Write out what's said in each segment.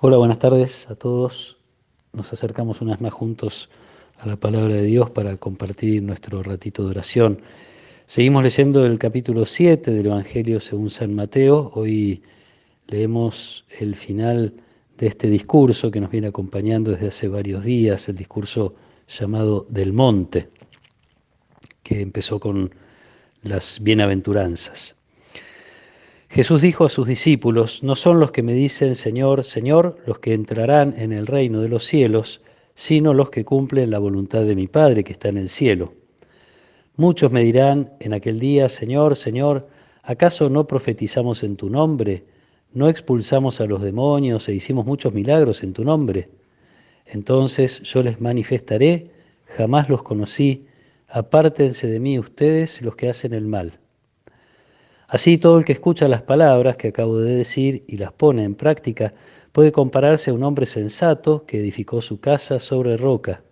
Hola, buenas tardes a todos. Nos acercamos una vez más juntos a la palabra de Dios para compartir nuestro ratito de oración. Seguimos leyendo el capítulo 7 del Evangelio según San Mateo. Hoy leemos el final de este discurso que nos viene acompañando desde hace varios días, el discurso llamado del Monte, que empezó con las bienaventuranzas. Jesús dijo a sus discípulos: no son los que me dicen Señor, Señor, los que entrarán en el reino de los cielos, sino los que cumplen la voluntad de mi Padre que está en el cielo. Muchos me dirán en aquel día: Señor, Señor, ¿acaso no profetizamos en tu nombre? ¿No expulsamos a los demonios e hicimos muchos milagros en tu nombre? Entonces yo les manifestaré: jamás los conocí, apártense de mí ustedes los que hacen el mal. Así todo el que escucha las palabras que acabo de decir y las pone en práctica puede compararse a un hombre sensato que edificó su casa sobre roca.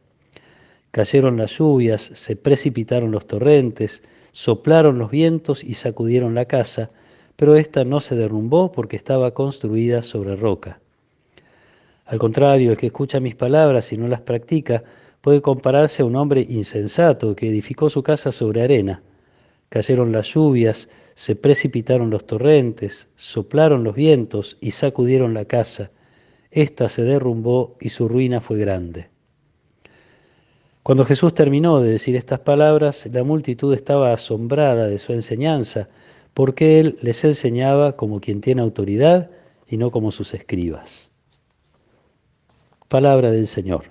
Cayeron las lluvias, se precipitaron los torrentes, soplaron los vientos y sacudieron la casa, pero ésta no se derrumbó porque estaba construida sobre roca. Al contrario, el que escucha mis palabras y no las practica puede compararse a un hombre insensato que edificó su casa sobre arena. Cayeron las lluvias, se precipitaron los torrentes, soplaron los vientos y sacudieron la casa. Esta se derrumbó y su ruina fue grande. Cuando Jesús terminó de decir estas palabras, la multitud estaba asombrada de su enseñanza, porque él les enseñaba como quien tiene autoridad y no como sus escribas. Palabra del Señor.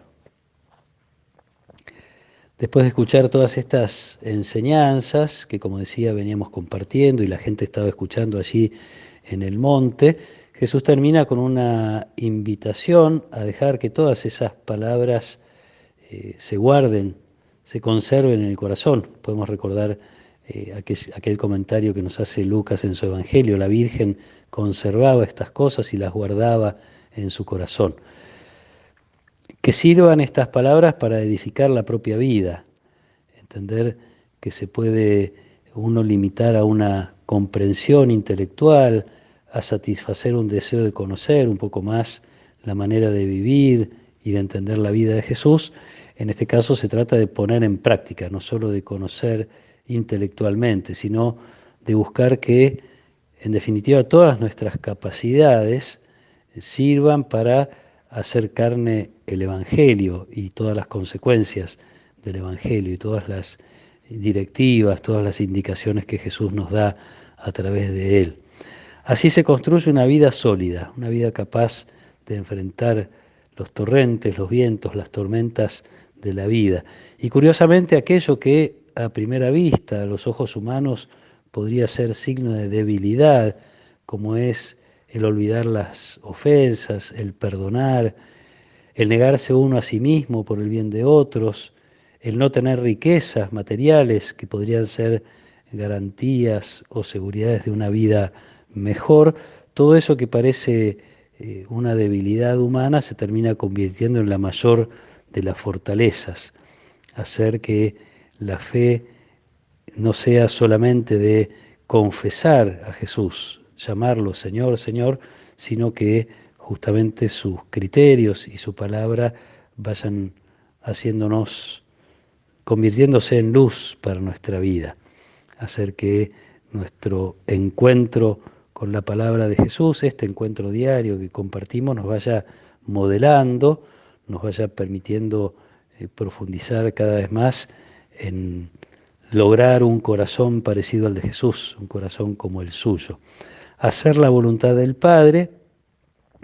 Después de escuchar todas estas enseñanzas que, como decía, veníamos compartiendo y la gente estaba escuchando allí en el monte, Jesús termina con una invitación a dejar que todas esas palabras se guarden, se conserven en el corazón. Podemos recordar aquel comentario que nos hace Lucas en su Evangelio: la Virgen conservaba estas cosas y las guardaba en su corazón. Que sirvan estas palabras para edificar la propia vida, entender que se puede uno limitar a una comprensión intelectual, a satisfacer un deseo de conocer un poco más la manera de vivir y de entender la vida de Jesús. En este caso se trata de poner en práctica, no solo de conocer intelectualmente, sino de buscar que, en definitiva, todas nuestras capacidades sirvan para hacer carne el Evangelio y todas las consecuencias del Evangelio y todas las directivas, todas las indicaciones que Jesús nos da a través de él. Así se construye una vida sólida, una vida capaz de enfrentar los torrentes, los vientos, las tormentas de la vida. Y curiosamente, aquello que a primera vista a los ojos humanos podría ser signo de debilidad, como es el olvidar las ofensas, el perdonar, el negarse uno a sí mismo por el bien de otros, el no tener riquezas materiales que podrían ser garantías o seguridades de una vida mejor, todo eso que parece una debilidad humana se termina convirtiendo en la mayor de las fortalezas, hacer que la fe no sea solamente de confesar a Jesús, llamarlo Señor, Señor, sino que justamente sus criterios y su palabra vayan haciéndonos, convirtiéndose en luz para nuestra vida, hacer que nuestro encuentro con la palabra de Jesús, este encuentro diario que compartimos, nos vaya modelando, nos vaya permitiendo profundizar cada vez más en lograr un corazón parecido al de Jesús, un corazón como el suyo. Hacer la voluntad del Padre,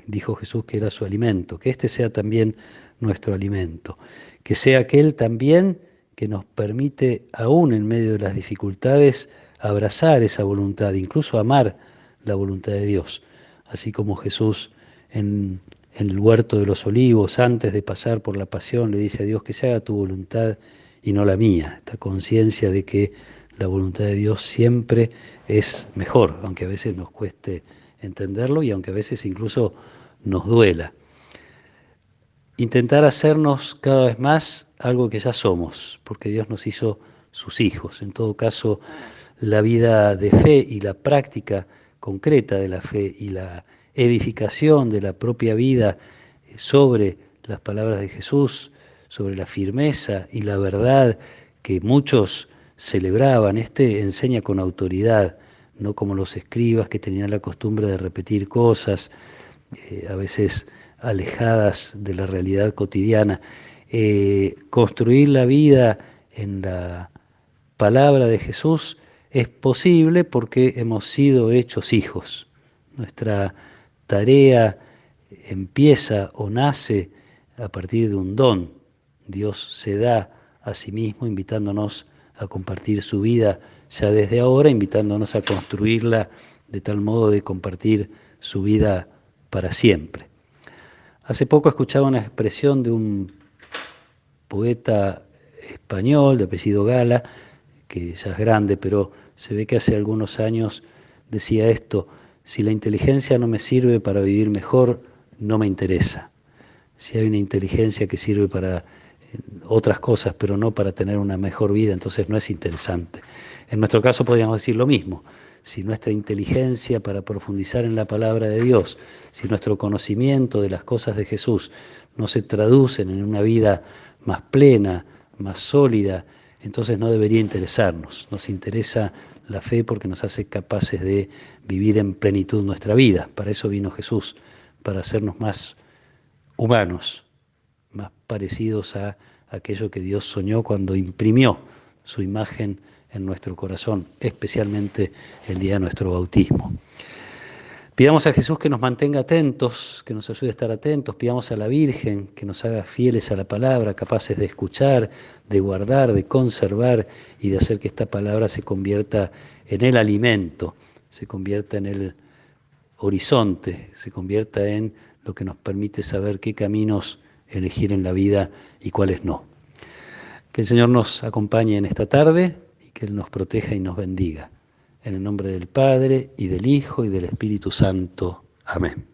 dijo Jesús que era su alimento, que este sea también nuestro alimento, que sea aquel también que nos permite, aún en medio de las dificultades, abrazar esa voluntad, incluso amar la voluntad de Dios, así como Jesús en el huerto de los olivos, antes de pasar por la pasión, le dice a Dios: que se haga tu voluntad y no la mía. Esta conciencia de que la voluntad de Dios siempre es mejor, aunque a veces nos cueste entenderlo y aunque a veces incluso nos duela. Intentar hacernos cada vez más algo que ya somos, porque Dios nos hizo sus hijos. En todo caso, la vida de fe y la práctica concreta de la fe y edificación de la propia vida sobre las palabras de Jesús, sobre la firmeza y la verdad que muchos celebraban. Este enseña con autoridad, no como los escribas que tenían la costumbre de repetir cosas, a veces alejadas de la realidad cotidiana. Construir la vida en la palabra de Jesús es posible porque hemos sido hechos hijos. Nuestra tarea empieza o nace a partir de un don. Dios se da a sí mismo invitándonos a compartir su vida ya desde ahora, invitándonos a construirla de tal modo de compartir su vida para siempre. Hace poco escuchaba una expresión de un poeta español de apellido Gala, que ya es grande, pero se ve que hace algunos años decía esto: si la inteligencia no me sirve para vivir mejor, no me interesa. Si hay una inteligencia que sirve para otras cosas, pero no para tener una mejor vida, entonces no es interesante. En nuestro caso podríamos decir lo mismo. Si nuestra inteligencia para profundizar en la palabra de Dios, si nuestro conocimiento de las cosas de Jesús no se traducen en una vida más plena, más sólida, entonces no debería interesarnos. Nos interesa la fe porque nos hace capaces de vivir en plenitud nuestra vida. Para eso vino Jesús, para hacernos más humanos, más parecidos a aquello que Dios soñó cuando imprimió su imagen en nuestro corazón, especialmente el día de nuestro bautismo. Pidamos a Jesús que nos mantenga atentos, que nos ayude a estar atentos. Pidamos a la Virgen que nos haga fieles a la palabra, capaces de escuchar, de guardar, de conservar y de hacer que esta palabra se convierta en el alimento, se convierta en el horizonte, se convierta en lo que nos permite saber qué caminos elegir en la vida y cuáles no. Que el Señor nos acompañe en esta tarde y que Él nos proteja y nos bendiga. En el nombre del Padre, y del Hijo, y del Espíritu Santo. Amén.